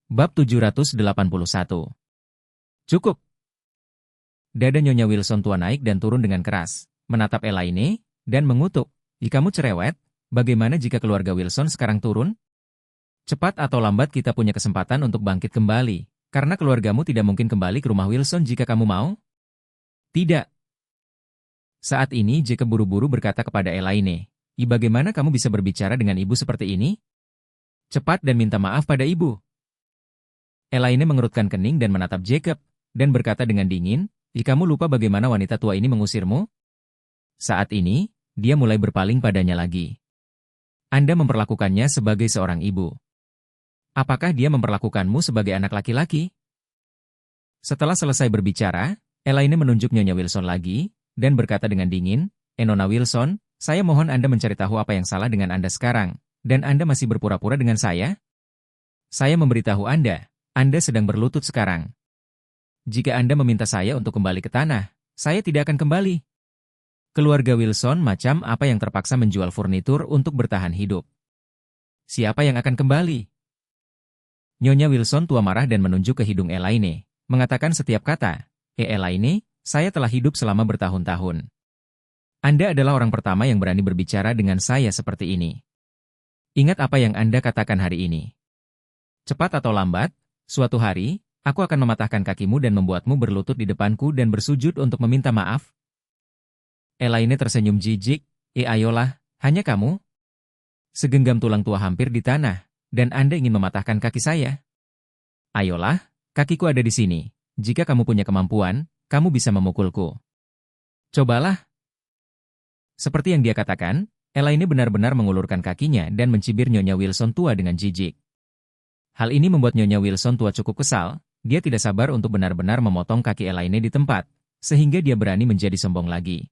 Bab 781. Cukup. Dada Nyonya Wilson tua naik dan turun dengan keras, menatap Elaine, dan mengutuk. Kamu cerewet, bagaimana jika keluarga Wilson sekarang turun? Cepat atau lambat kita punya kesempatan untuk bangkit kembali, karena keluargamu tidak mungkin kembali ke rumah Wilson jika kamu mau. Tidak. Saat ini Jacob buru-buru berkata kepada Elaine, bagaimana kamu bisa berbicara dengan ibu seperti ini? Cepat dan minta maaf pada ibu. Elaine mengerutkan kening dan menatap Jacob, dan berkata dengan dingin, kamu lupa bagaimana wanita tua ini mengusirmu? Saat ini, dia mulai berpaling padanya lagi. Anda memperlakukannya sebagai seorang ibu. Apakah dia memperlakukanmu sebagai anak laki-laki? Setelah selesai berbicara, Elaine menunjuk Nyonya Wilson lagi, dan berkata dengan dingin, Nona Wilson, saya mohon Anda mencari tahu apa yang salah dengan Anda sekarang, dan Anda masih berpura-pura dengan saya? Saya memberitahu Anda sedang berlutut sekarang. Jika Anda meminta saya untuk kembali ke tanah, saya tidak akan kembali. Keluarga Wilson macam apa yang terpaksa menjual furnitur untuk bertahan hidup? Siapa yang akan kembali? Nyonya Wilson tua marah dan menunjuk ke hidung Elaine, mengatakan setiap kata, Elaine, saya telah hidup selama bertahun-tahun. Anda adalah orang pertama yang berani berbicara dengan saya seperti ini. Ingat apa yang Anda katakan hari ini. Cepat atau lambat, suatu hari, aku akan mematahkan kakimu dan membuatmu berlutut di depanku dan bersujud untuk meminta maaf. Elaine tersenyum jijik, ayolah, hanya kamu? Segenggam tulang tua hampir di tanah, dan Anda ingin mematahkan kaki saya? Ayolah, kakiku ada di sini. Jika kamu punya kemampuan, kamu bisa memukulku. Cobalah. Seperti yang dia katakan, Elaine benar-benar mengulurkan kakinya dan mencibir Nyonya Wilson tua dengan jijik. Hal ini membuat Nyonya Wilson tua cukup kesal, dia tidak sabar untuk benar-benar memotong kaki Elaine di tempat, sehingga dia berani menjadi sombong lagi.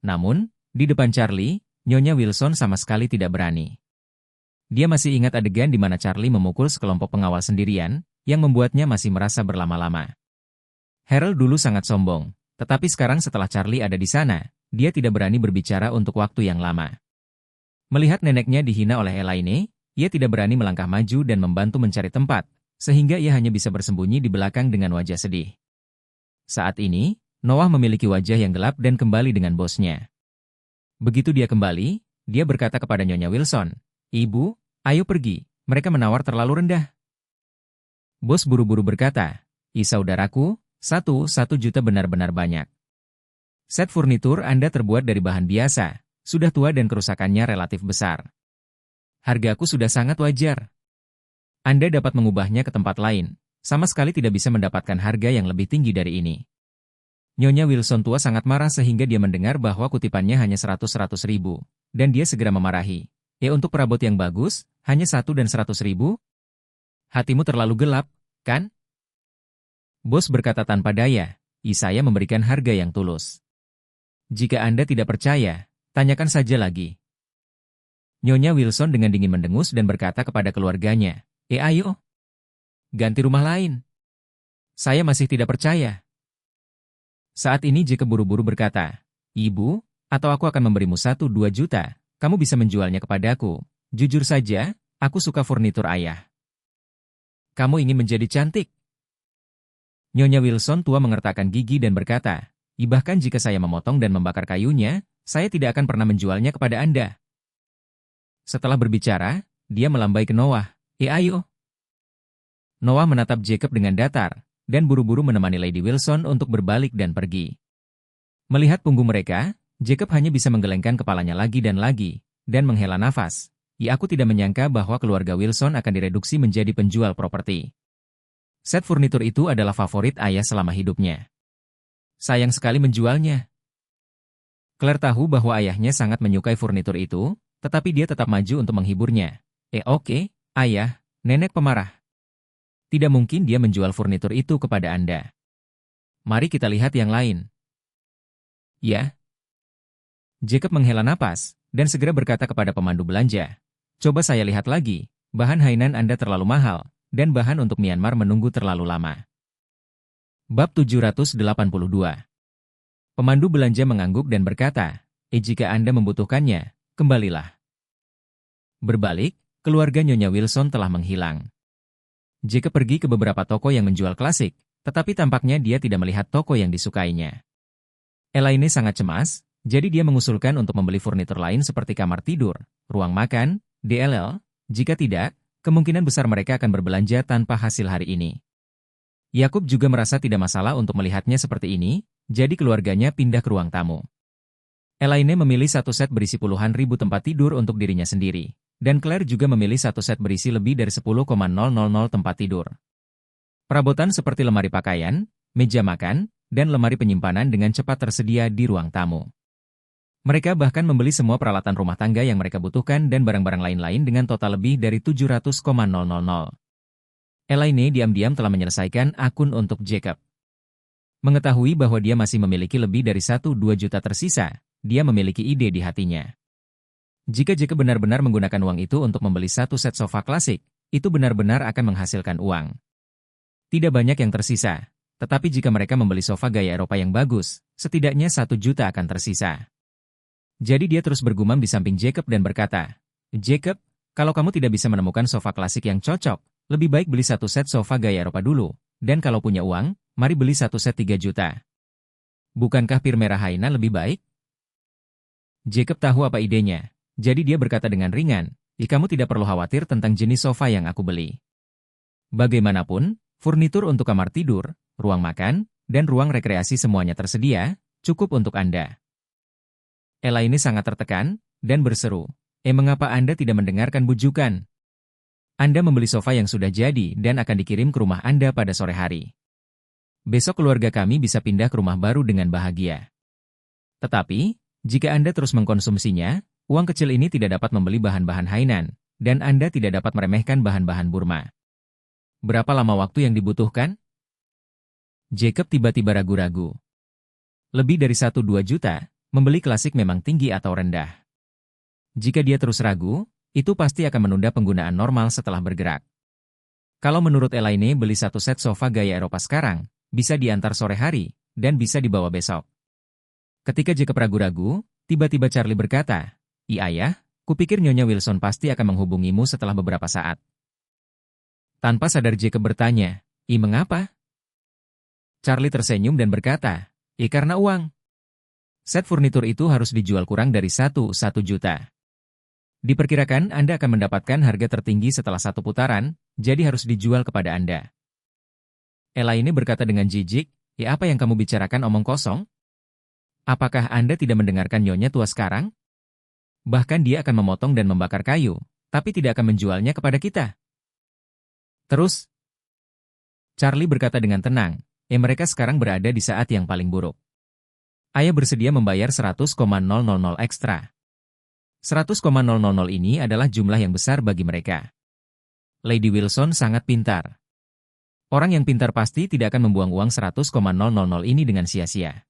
Namun, di depan Charlie, Nyonya Wilson sama sekali tidak berani. Dia masih ingat adegan di mana Charlie memukul sekelompok pengawal sendirian, yang membuatnya masih merasa berlama-lama. Harold dulu sangat sombong, tetapi sekarang setelah Charlie ada di sana, dia tidak berani berbicara untuk waktu yang lama. Melihat neneknya dihina oleh Elaine, ia tidak berani melangkah maju dan membantu mencari tempat, sehingga ia hanya bisa bersembunyi di belakang dengan wajah sedih. Saat ini, Noah memiliki wajah yang gelap dan kembali dengan bosnya. Begitu dia kembali, dia berkata kepada Nyonya Wilson, Ibu, ayo pergi, mereka menawar terlalu rendah. Bos buru-buru berkata, saudaraku, 1 juta benar-benar banyak. Set furnitur Anda terbuat dari bahan biasa, sudah tua dan kerusakannya relatif besar. Hargaku sudah sangat wajar. Anda dapat mengubahnya ke tempat lain, sama sekali tidak bisa mendapatkan harga yang lebih tinggi dari ini. Nyonya Wilson tua sangat marah sehingga dia mendengar bahwa kutipannya hanya 100 ribu, dan dia segera memarahi. Untuk perabot yang bagus, hanya 1 dan 100 ribu? Hatimu terlalu gelap, kan? Bos berkata tanpa daya, saya memberikan harga yang tulus. Jika Anda tidak percaya, tanyakan saja lagi. Nyonya Wilson dengan dingin mendengus dan berkata kepada keluarganya, ayo, ganti rumah lain. Saya masih tidak percaya. Saat ini Jacob buru-buru berkata, Ibu, atau aku akan memberimu 1-2 juta, kamu bisa menjualnya kepadaku. Jujur saja, aku suka furnitur ayah. Kamu ingin menjadi cantik? Nyonya Wilson tua mengertakkan gigi dan berkata, bahkan jika saya memotong dan membakar kayunya, saya tidak akan pernah menjualnya kepada Anda. Setelah berbicara, dia melambai ke Noah, ayo. Noah menatap Jacob dengan datar, dan buru-buru menemani Lady Wilson untuk berbalik dan pergi. Melihat punggung mereka, Jacob hanya bisa menggelengkan kepalanya lagi, dan menghela nafas. Aku tidak menyangka bahwa keluarga Wilson akan direduksi menjadi penjual properti. Set furnitur itu adalah favorit ayah selama hidupnya. Sayang sekali menjualnya. Claire tahu bahwa ayahnya sangat menyukai furnitur itu, tetapi dia tetap maju untuk menghiburnya. Oke, ayah, nenek pemarah. Tidak mungkin dia menjual furnitur itu kepada Anda. Mari kita lihat yang lain. Ya. Jacob menghela napas, dan segera berkata kepada pemandu belanja, coba saya lihat lagi, bahan Hainan Anda terlalu mahal, dan bahan untuk Myanmar menunggu terlalu lama. Bab 782. Pemandu belanja mengangguk dan berkata, jika Anda membutuhkannya, kembalilah. Berbalik, keluarga Nyonya Wilson telah menghilang. Jacob pergi ke beberapa toko yang menjual klasik, tetapi tampaknya dia tidak melihat toko yang disukainya. Elaine sangat cemas, jadi dia mengusulkan untuk membeli furnitur lain seperti kamar tidur, ruang makan, DLL. Jika tidak, kemungkinan besar mereka akan berbelanja tanpa hasil hari ini. Yakub juga merasa tidak masalah untuk melihatnya seperti ini, jadi keluarganya pindah ke ruang tamu. Elaine memilih satu set berisi puluhan ribu tempat tidur untuk dirinya sendiri, dan Claire juga memilih satu set berisi lebih dari 10,000 tempat tidur. Perabotan seperti lemari pakaian, meja makan, dan lemari penyimpanan dengan cepat tersedia di ruang tamu. Mereka bahkan membeli semua peralatan rumah tangga yang mereka butuhkan dan barang-barang lain-lain dengan total lebih dari 700,000. Elaine diam-diam telah menyelesaikan akun untuk Jacob. Mengetahui bahwa dia masih memiliki lebih dari 1-2 juta tersisa, dia memiliki ide di hatinya. Jika Jacob benar-benar menggunakan uang itu untuk membeli satu set sofa klasik, itu benar-benar akan menghasilkan uang. Tidak banyak yang tersisa. Tetapi jika mereka membeli sofa gaya Eropa yang bagus, setidaknya 1 juta akan tersisa. Jadi dia terus bergumam di samping Jacob dan berkata, "Jacob, kalau kamu tidak bisa menemukan sofa klasik yang cocok, lebih baik beli satu set sofa gaya Eropa dulu, dan kalau punya uang, mari beli satu set 3 juta. Bukankah pir merah Haina lebih baik?" Jacob tahu apa idenya, jadi dia berkata dengan ringan, kamu tidak perlu khawatir tentang jenis sofa yang aku beli. Bagaimanapun, furnitur untuk kamar tidur, ruang makan, dan ruang rekreasi semuanya tersedia, cukup untuk Anda. Elaine sangat tertekan, dan berseru, mengapa Anda tidak mendengarkan bujukan? Anda membeli sofa yang sudah jadi dan akan dikirim ke rumah Anda pada sore hari. Besok keluarga kami bisa pindah ke rumah baru dengan bahagia. Tetapi, jika Anda terus mengkonsumsinya, uang kecil ini tidak dapat membeli bahan-bahan Hainan, dan Anda tidak dapat meremehkan bahan-bahan Burma. Berapa lama waktu yang dibutuhkan? Jacob tiba-tiba ragu-ragu. Lebih dari 1-2 juta, membeli klasik memang tinggi atau rendah. Jika dia terus ragu, itu pasti akan menunda penggunaan normal setelah bergerak. Kalau menurut Elaine beli satu set sofa gaya Eropa sekarang, bisa diantar sore hari, dan bisa dibawa besok. Ketika Jacob ragu-ragu, tiba-tiba Charlie berkata, Ayah, kupikir Nyonya Wilson pasti akan menghubungimu setelah beberapa saat. Tanpa sadar Jacob bertanya, mengapa? Charlie tersenyum dan berkata, karena uang. Set furnitur itu harus dijual kurang dari 1 juta. Diperkirakan Anda akan mendapatkan harga tertinggi setelah satu putaran, jadi harus dijual kepada Anda. Elaine berkata dengan jijik, apa yang kamu bicarakan omong kosong? Apakah Anda tidak mendengarkan Nyonya tua sekarang? Bahkan dia akan memotong dan membakar kayu, tapi tidak akan menjualnya kepada kita. Terus, Charlie berkata dengan tenang, mereka sekarang berada di saat yang paling buruk. Ayah bersedia membayar 100,000 ekstra. 100,000 ini adalah jumlah yang besar bagi mereka. Lady Wilson sangat pintar. Orang yang pintar pasti tidak akan membuang uang 100,000 ini dengan sia-sia.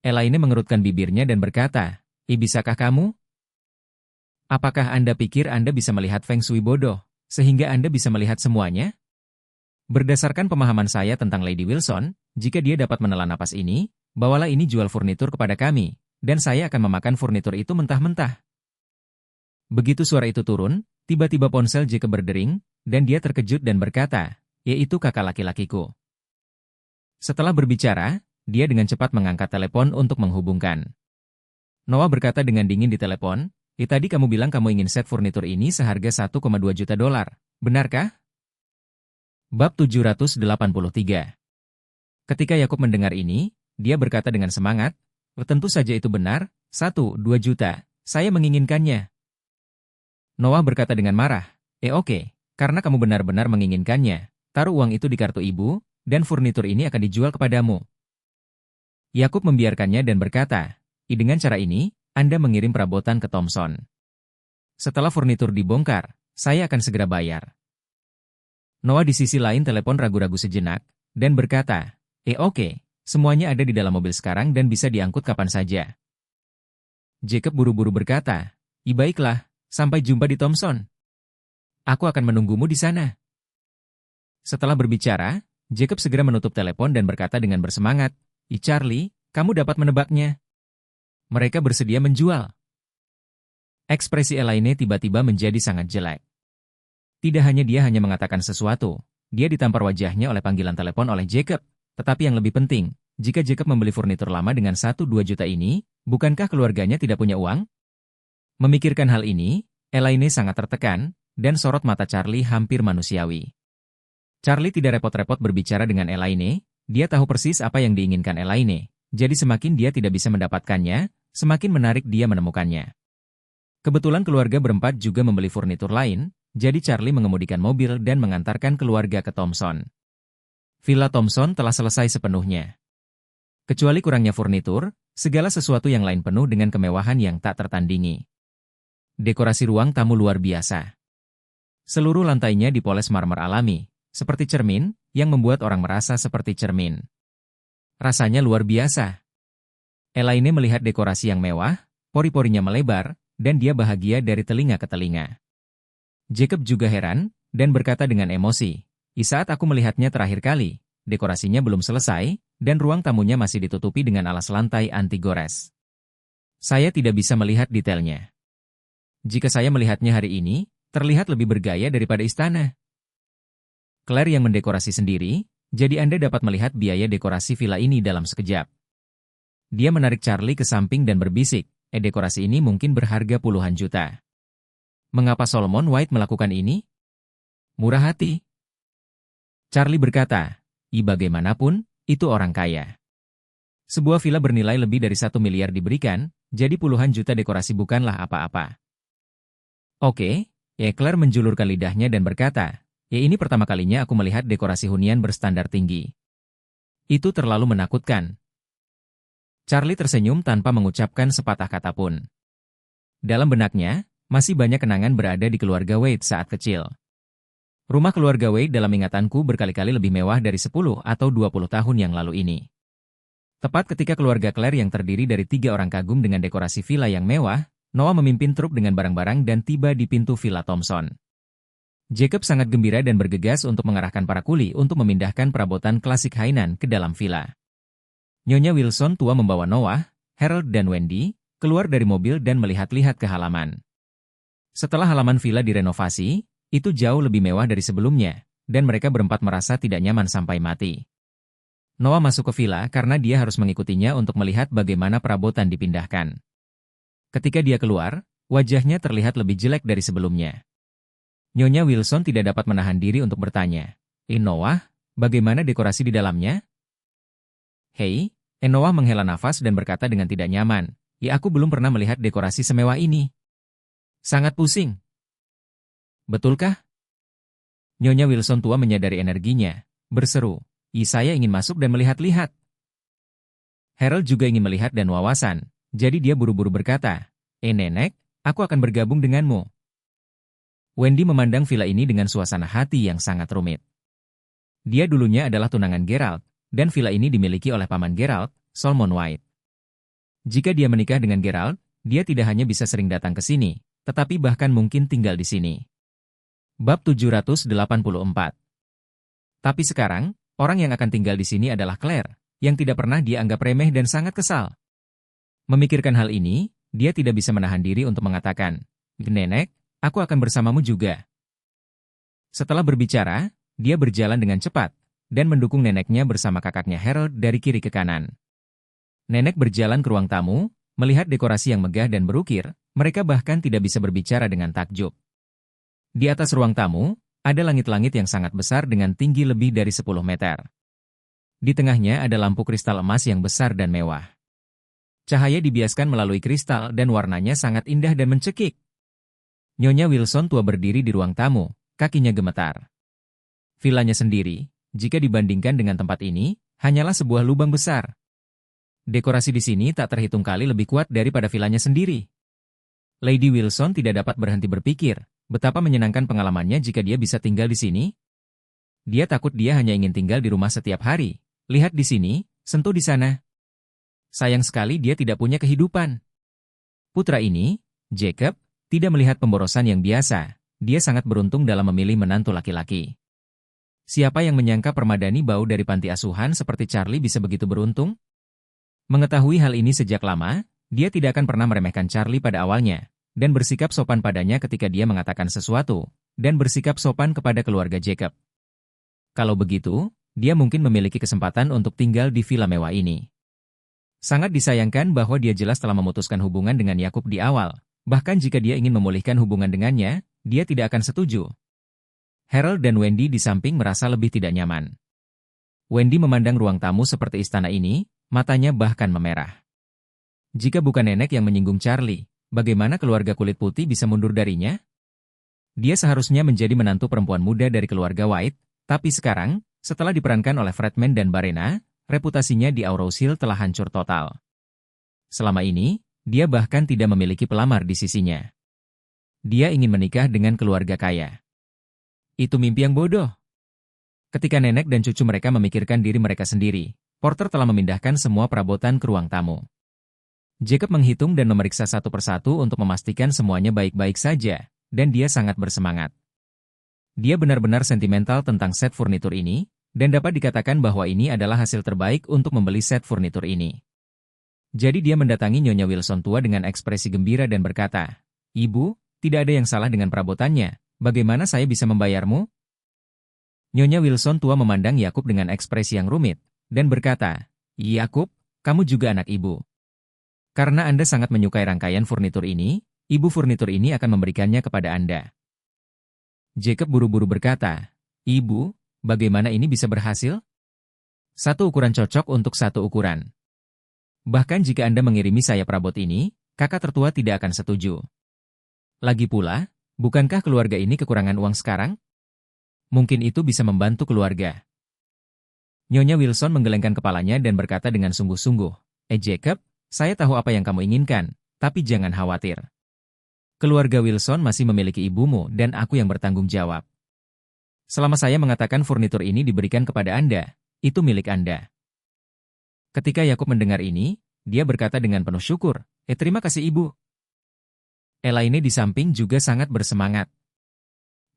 Elaine mengerutkan bibirnya dan berkata, bisakah kamu? Apakah Anda pikir Anda bisa melihat Feng Shui bodoh, sehingga Anda bisa melihat semuanya? Berdasarkan pemahaman saya tentang Lady Wilson, jika dia dapat menelan napas ini, bawalah ini jual furnitur kepada kami, dan saya akan memakan furnitur itu mentah-mentah. Begitu suara itu turun, tiba-tiba ponsel Jacob berdering, dan dia terkejut dan berkata, itu kakak laki-lakiku. Setelah berbicara, dia dengan cepat mengangkat telepon untuk menghubungkan. Noah berkata dengan dingin di telepon, tadi kamu bilang kamu ingin set furnitur ini seharga 1,2 juta dolar, benarkah? Bab 783. Ketika Yakub mendengar ini, dia berkata dengan semangat, tentu saja itu benar, 1-2 juta, saya menginginkannya. Noah berkata dengan marah, oke, karena kamu benar-benar menginginkannya, taruh uang itu di kartu ibu, dan furnitur ini akan dijual kepadamu. Yakub membiarkannya dan berkata, dengan cara ini, Anda mengirim perabotan ke Thompson. Setelah furnitur dibongkar, saya akan segera bayar. Noah di sisi lain telepon ragu-ragu sejenak, dan berkata, oke, semuanya ada di dalam mobil sekarang dan bisa diangkut kapan saja. Jacob buru-buru berkata, baiklah, sampai jumpa di Thompson. Aku akan menunggumu di sana. Setelah berbicara, Jacob segera menutup telepon dan berkata dengan bersemangat, Charlie, kamu dapat menebaknya. Mereka bersedia menjual. Ekspresi Elaine tiba-tiba menjadi sangat jelek. Tidak hanya dia hanya mengatakan sesuatu, dia ditampar wajahnya oleh panggilan telepon oleh Jacob. Tetapi yang lebih penting, jika Jacob membeli furnitur lama dengan 1-2 juta ini, bukankah keluarganya tidak punya uang? Memikirkan hal ini, Elaine sangat tertekan, dan sorot mata Charlie hampir manusiawi. Charlie tidak repot-repot berbicara dengan Elaine, dia tahu persis apa yang diinginkan Elaine, jadi semakin dia tidak bisa mendapatkannya, semakin menarik dia menemukannya. Kebetulan keluarga berempat juga membeli furnitur lain, jadi Charlie mengemudikan mobil dan mengantarkan keluarga ke Thompson. Villa Thompson telah selesai sepenuhnya. Kecuali kurangnya furnitur, segala sesuatu yang lain penuh dengan kemewahan yang tak tertandingi. Dekorasi ruang tamu luar biasa. Seluruh lantainya dipoles marmer alami, seperti cermin, yang membuat orang merasa seperti cermin. Rasanya luar biasa. Elaine melihat dekorasi yang mewah, pori-porinya melebar, dan dia bahagia dari telinga ke telinga. Jacob juga heran, dan berkata dengan emosi, saat aku melihatnya terakhir kali, dekorasinya belum selesai, dan ruang tamunya masih ditutupi dengan alas lantai anti gores. Saya tidak bisa melihat detailnya. Jika saya melihatnya hari ini, terlihat lebih bergaya daripada istana. Claire yang mendekorasi sendiri, jadi Anda dapat melihat biaya dekorasi villa ini dalam sekejap. Dia menarik Charlie ke samping dan berbisik, dekorasi ini mungkin berharga puluhan juta. Mengapa Solomon White melakukan ini? Murah hati. Charlie berkata, bagaimanapun, itu orang kaya. Sebuah villa bernilai lebih dari 1 miliar diberikan, jadi puluhan juta dekorasi bukanlah apa-apa. Oke, Claire menjulurkan lidahnya dan berkata, ini pertama kalinya aku melihat dekorasi hunian berstandar tinggi. Itu terlalu menakutkan. Charlie tersenyum tanpa mengucapkan sepatah kata pun. Dalam benaknya, masih banyak kenangan berada di keluarga Wade saat kecil. Rumah keluarga Wade dalam ingatanku berkali-kali lebih mewah dari 10 atau 20 tahun yang lalu ini. Tepat ketika keluarga Claire yang terdiri dari 3 orang kagum dengan dekorasi villa yang mewah, Noah memimpin truk dengan barang-barang dan tiba di pintu Villa Thompson. Jacob sangat gembira dan bergegas untuk mengarahkan para kuli untuk memindahkan perabotan klasik Hainan ke dalam villa. Nyonya Wilson tua membawa Noah, Harold dan Wendy, keluar dari mobil dan melihat-lihat ke halaman. Setelah halaman villa direnovasi, itu jauh lebih mewah dari sebelumnya, dan mereka berempat merasa tidak nyaman sampai mati. Noah masuk ke villa karena dia harus mengikutinya untuk melihat bagaimana perabotan dipindahkan. Ketika dia keluar, wajahnya terlihat lebih jelek dari sebelumnya. Nyonya Wilson tidak dapat menahan diri untuk bertanya, Noah, bagaimana dekorasi di dalamnya? Hei, Noah menghela nafas dan berkata dengan tidak nyaman, aku belum pernah melihat dekorasi semewah ini. Sangat pusing. Betulkah? Nyonya Wilson tua menyadari energinya, berseru, saya ingin masuk dan melihat-lihat. Harold juga ingin melihat dan wawasan, jadi dia buru-buru berkata, nenek, aku akan bergabung denganmu. Wendy memandang villa ini dengan suasana hati yang sangat rumit. Dia dulunya adalah tunangan Geralt, dan villa ini dimiliki oleh paman Geralt, Solomon White. Jika dia menikah dengan Geralt, dia tidak hanya bisa sering datang ke sini, tetapi bahkan mungkin tinggal di sini. Bab 784. Tapi sekarang, orang yang akan tinggal di sini adalah Claire, yang tidak pernah dia anggap remeh dan sangat kesal. Memikirkan hal ini, dia tidak bisa menahan diri untuk mengatakan, Nenek, aku akan bersamamu juga. Setelah berbicara, dia berjalan dengan cepat, dan mendukung neneknya bersama kakaknya Harold dari kiri ke kanan. Nenek berjalan ke ruang tamu, melihat dekorasi yang megah dan berukir, mereka bahkan tidak bisa berbicara dengan takjub. Di atas ruang tamu, ada langit-langit yang sangat besar dengan tinggi lebih dari 10 meter. Di tengahnya ada lampu kristal emas yang besar dan mewah. Cahaya dibiaskan melalui kristal dan warnanya sangat indah dan mencekik. Nyonya Wilson tua berdiri di ruang tamu, kakinya gemetar. Villanya sendiri, jika dibandingkan dengan tempat ini, hanyalah sebuah lubang besar. Dekorasi di sini tak terhitung kali lebih kuat daripada villanya sendiri. Lady Wilson tidak dapat berhenti berpikir, betapa menyenangkan pengalamannya jika dia bisa tinggal di sini. Dia takut dia hanya ingin tinggal di rumah setiap hari. Lihat di sini, sentuh di sana. Sayang sekali dia tidak punya kehidupan. Putra ini, Jacob, tidak melihat pemborosan yang biasa. Dia sangat beruntung dalam memilih menantu laki-laki. Siapa yang menyangka permadani bau dari panti asuhan seperti Charlie bisa begitu beruntung? Mengetahui hal ini sejak lama, dia tidak akan pernah meremehkan Charlie pada awalnya, dan bersikap sopan padanya ketika dia mengatakan sesuatu, dan bersikap sopan kepada keluarga Jacob. Kalau begitu, dia mungkin memiliki kesempatan untuk tinggal di villa mewah ini. Sangat disayangkan bahwa dia jelas telah memutuskan hubungan dengan Yakub di awal. Bahkan jika dia ingin memulihkan hubungan dengannya, dia tidak akan setuju. Harold dan Wendy di samping merasa lebih tidak nyaman. Wendy memandang ruang tamu seperti istana ini, matanya bahkan memerah. Jika bukan nenek yang menyinggung Charlie, bagaimana keluarga kulit putih bisa mundur darinya? Dia seharusnya menjadi menantu perempuan muda dari keluarga White, tapi sekarang, setelah diperankan oleh Fredman dan Barena, reputasinya di Aurous Hill telah hancur total. Selama ini, dia bahkan tidak memiliki pelamar di sisinya. Dia ingin menikah dengan keluarga kaya. Itu mimpi yang bodoh. Ketika nenek dan cucu mereka memikirkan diri mereka sendiri, Porter telah memindahkan semua perabotan ke ruang tamu. Jacob menghitung dan memeriksa satu persatu untuk memastikan semuanya baik-baik saja, dan dia sangat bersemangat. Dia benar-benar sentimental tentang set furnitur ini, dan dapat dikatakan bahwa ini adalah hasil terbaik untuk membeli set furnitur ini. Jadi dia mendatangi Nyonya Wilson tua dengan ekspresi gembira dan berkata, "Ibu, tidak ada yang salah dengan perabotannya, bagaimana saya bisa membayarmu?" Nyonya Wilson tua memandang Yakub dengan ekspresi yang rumit, dan berkata, "Yakub, kamu juga anak ibu. Karena Anda sangat menyukai rangkaian furnitur ini, ibu furnitur ini akan memberikannya kepada Anda." Jacob buru-buru berkata, "Ibu, bagaimana ini bisa berhasil? Satu ukuran cocok untuk satu ukuran. Bahkan jika Anda mengirimi saya perabot ini, kakak tertua tidak akan setuju. Lagi pula, bukankah keluarga ini kekurangan uang sekarang? Mungkin itu bisa membantu keluarga." Nyonya Wilson menggelengkan kepalanya dan berkata dengan sungguh-sungguh, Jacob, saya tahu apa yang kamu inginkan, tapi jangan khawatir. Keluarga Wilson masih memiliki ibumu dan aku yang bertanggung jawab. Selama saya mengatakan furnitur ini diberikan kepada Anda, itu milik Anda." Ketika Yakub mendengar ini, dia berkata dengan penuh syukur, terima kasih ibu." Elaine di samping juga sangat bersemangat.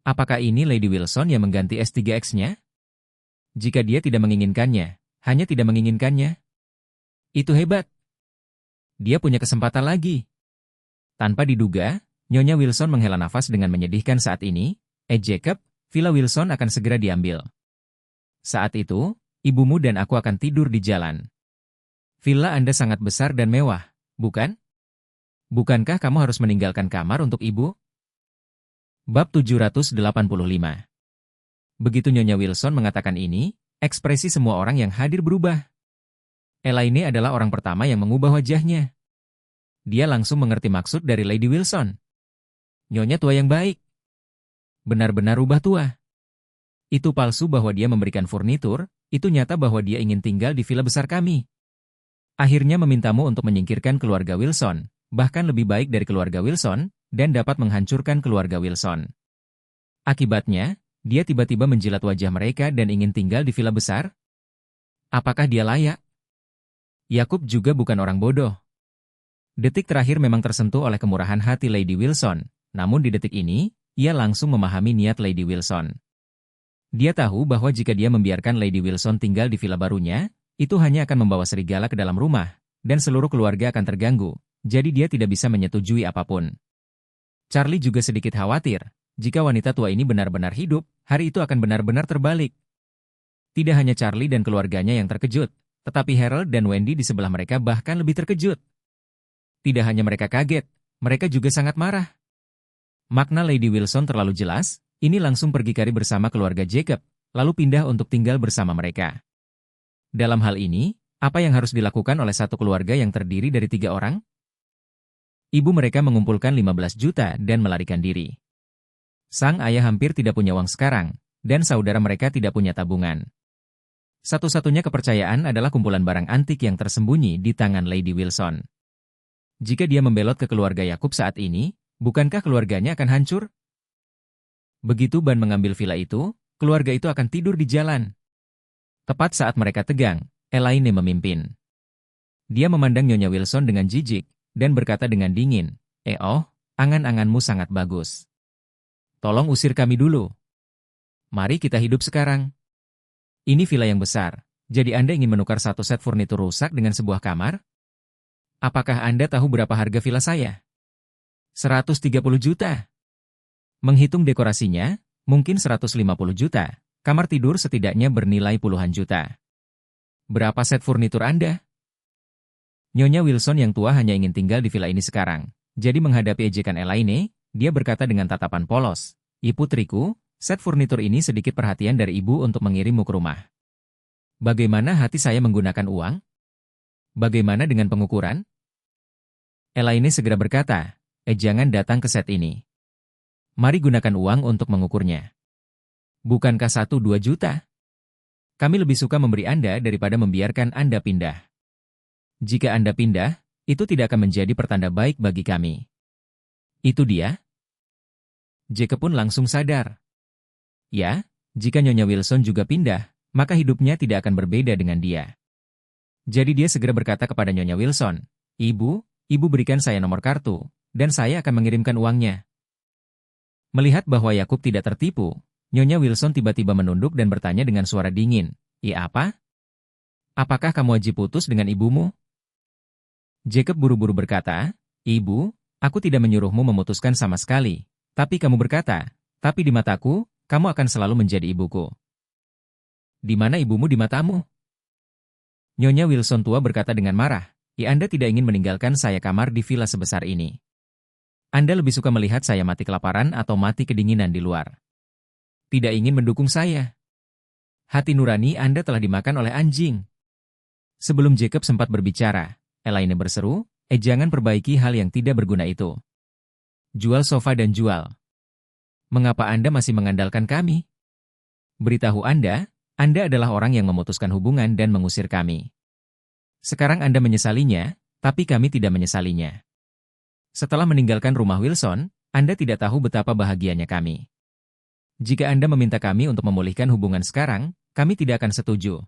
Apakah ini Lady Wilson yang mengganti S3X-nya? Jika dia tidak menginginkannya, hanya tidak menginginkannya. Itu hebat. Dia punya kesempatan lagi. Tanpa diduga, Nyonya Wilson menghela nafas dengan menyedihkan saat ini, Jacob, Villa Wilson akan segera diambil. Saat itu, ibumu dan aku akan tidur di jalan. Villa Anda sangat besar dan mewah, bukan? Bukankah kamu harus meninggalkan kamar untuk ibu? Bab 785. Begitu Nyonya Wilson mengatakan ini, ekspresi semua orang yang hadir berubah. Elaine adalah orang pertama yang mengubah wajahnya. Dia langsung mengerti maksud dari Lady Wilson. Nyonya tua yang baik. Benar-benar rubah tua. Itu palsu bahwa dia memberikan furnitur, itu nyata bahwa dia ingin tinggal di villa besar kami. Akhirnya memintamu untuk menyingkirkan keluarga Wilson, bahkan lebih baik dari keluarga Wilson, dan dapat menghancurkan keluarga Wilson. Akibatnya, dia tiba-tiba menjilat wajah mereka dan ingin tinggal di villa besar? Apakah dia layak? Yakub juga bukan orang bodoh. Detik terakhir memang tersentuh oleh kemurahan hati Lady Wilson, namun di detik ini, ia langsung memahami niat Lady Wilson. Dia tahu bahwa jika dia membiarkan Lady Wilson tinggal di villa barunya, itu hanya akan membawa serigala ke dalam rumah, dan seluruh keluarga akan terganggu, jadi dia tidak bisa menyetujui apapun. Charlie juga sedikit khawatir, jika wanita tua ini benar-benar hidup, hari itu akan benar-benar terbalik. Tidak hanya Charlie dan keluarganya yang terkejut, tetapi Harold dan Wendy di sebelah mereka bahkan lebih terkejut. Tidak hanya mereka kaget, mereka juga sangat marah. Makna Lady Wilson terlalu jelas, ini langsung pergi kari bersama keluarga Jacob, lalu pindah untuk tinggal bersama mereka. Dalam hal ini, apa yang harus dilakukan oleh satu keluarga yang terdiri dari 3 orang? Ibu mereka mengumpulkan 15 juta dan melarikan diri. Sang ayah hampir tidak punya uang sekarang, dan saudara mereka tidak punya tabungan. Satu-satunya kepercayaan adalah kumpulan barang antik yang tersembunyi di tangan Lady Wilson. Jika dia membelot ke keluarga Yakub saat ini, bukankah keluarganya akan hancur? Begitu Ban mengambil villa itu, keluarga itu akan tidur di jalan. Tepat saat mereka tegang, Elaine memimpin. Dia memandang Nyonya Wilson dengan jijik, dan berkata dengan dingin, angan-anganmu sangat bagus. Tolong usir kami dulu. Mari kita hidup sekarang. Ini villa yang besar, jadi Anda ingin menukar satu set furnitur rusak dengan sebuah kamar? Apakah Anda tahu berapa harga villa saya? 130 juta. Menghitung dekorasinya, mungkin 150 juta. Kamar tidur setidaknya bernilai puluhan juta. Berapa set furnitur Anda? Nyonya Wilson yang tua hanya ingin tinggal di villa ini sekarang. Jadi menghadapi ejekan Elaine, dia berkata dengan tatapan polos, putriku, set furnitur ini sedikit perhatian dari ibu untuk mengirimmu ke rumah. Bagaimana hati saya menggunakan uang? Bagaimana dengan pengukuran? Elaine segera berkata, jangan datang ke set ini. Mari gunakan uang untuk mengukurnya. Bukankah 1-2 juta? Kami lebih suka memberi Anda daripada membiarkan Anda pindah. Jika Anda pindah, itu tidak akan menjadi pertanda baik bagi kami. Itu dia? Jacob pun langsung sadar. Ya, jika Nyonya Wilson juga pindah, maka hidupnya tidak akan berbeda dengan dia. Jadi dia segera berkata kepada Nyonya Wilson, Ibu berikan saya nomor kartu, dan saya akan mengirimkan uangnya. Melihat bahwa Yakub tidak tertipu, Nyonya Wilson tiba-tiba menunduk dan bertanya dengan suara dingin, apa? Apakah kamu wajib putus dengan ibumu? Jacob buru-buru berkata, Ibu, aku tidak menyuruhmu memutuskan sama sekali, tapi kamu berkata, tapi di mataku, kamu akan selalu menjadi ibuku. Di mana ibumu di matamu? Nyonya Wilson tua berkata dengan marah, Anda tidak ingin meninggalkan saya kamar di villa sebesar ini. Anda lebih suka melihat saya mati kelaparan atau mati kedinginan di luar. Tidak ingin mendukung saya. Hati nurani Anda telah dimakan oleh anjing. Sebelum Jacob sempat berbicara, Elaine berseru, jangan perbaiki hal yang tidak berguna itu. Jual sofa dan jual. Mengapa Anda masih mengandalkan kami? Beritahu Anda adalah orang yang memutuskan hubungan dan mengusir kami. Sekarang Anda menyesalinya, tapi kami tidak menyesalinya. Setelah meninggalkan rumah Wilson, Anda tidak tahu betapa bahagianya kami. Jika Anda meminta kami untuk memulihkan hubungan sekarang, kami tidak akan setuju,